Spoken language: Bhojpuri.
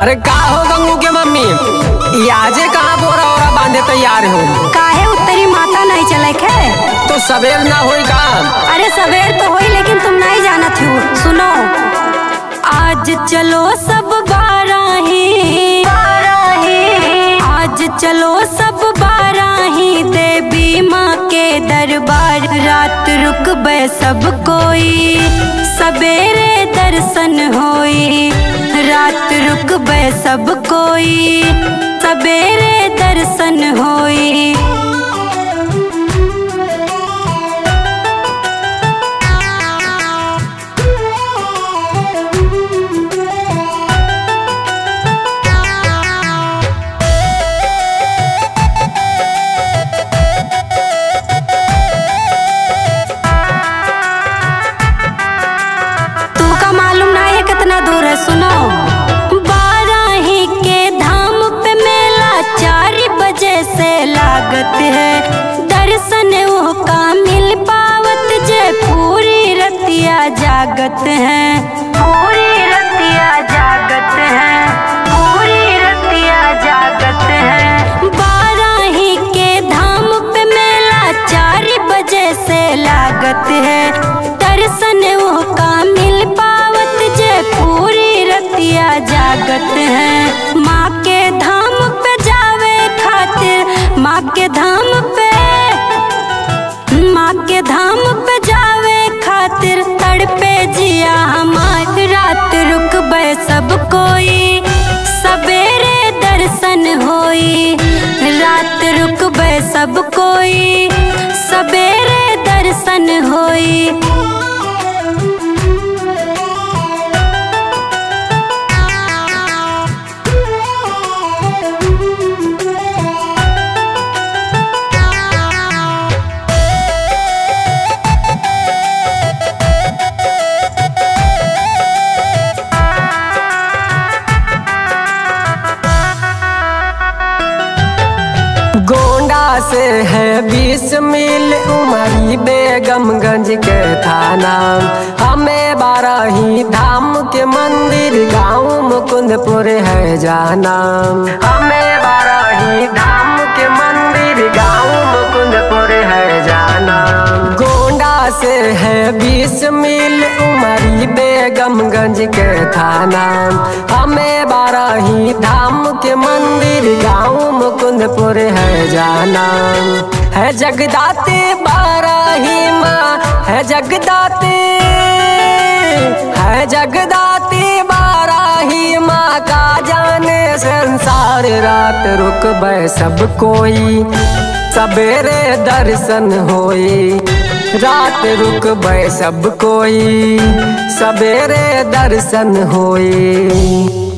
अरे का हो गंगू के मम्मी, याजे कहाँ बोरा ओरा बांधे तैयार हो? काहे उत्तरी माता नहीं चले खे? तो सवेर ना होई का? अरे सवेर तो होई लेकिन तुम नहीं जानत हो। सुनो, आज चलो सब बाराही, आज चलो सब बाराही देवी माँ के दरबार। रात रुकबे सब कोई, सवेरे दर्शन होई। रात रुकबे सब कोई, सवेरे दर्शन होई। सुनो, बाराही के धाम पे मेला 4 बजे से लागत है। दर्शन वो का मिल पावत जे पूरी रतिया जागत है। पूरी रतिया जागत है, पूरी रतिया जागत है। बाराही के धाम पे मेला 4 बजे से लागत है। दर्शन वो का मिल पावत जे पूरी रतिया जागत है। माँ के धाम पे जावे खातिर, माँ के धाम पे, माँ के धाम पे जावे खातिर तड़पे जिया हमार। रात रुकबे सब कोई, सवेरे दर्शन होई। रात रुकबे सब कोई, सवेरे दर्शन होई। गोंडा से है 20 मील उमरी बेगमगंज के थाना। हमें बाराही धाम के मंदिर गाँव मुकुंदपुर है जाना। हमें बाराही धाम के मंदिर गाँव मुकुंदपुर है जाना। गोंडा से है 20 मील उमरी बेगमगंज के थाना। हमें बाराही धाम के मंदिर गाँव मुकुंदपुर है जाना। है जगदाते बाराही माँ, है जगदाते, है जगदाते बाराही माँ का जाने संसार। रात रुकबे सब कोई, सवेरे दर्शन होई। रात रुकबे सब कोई, सवेरे दर्शन होई।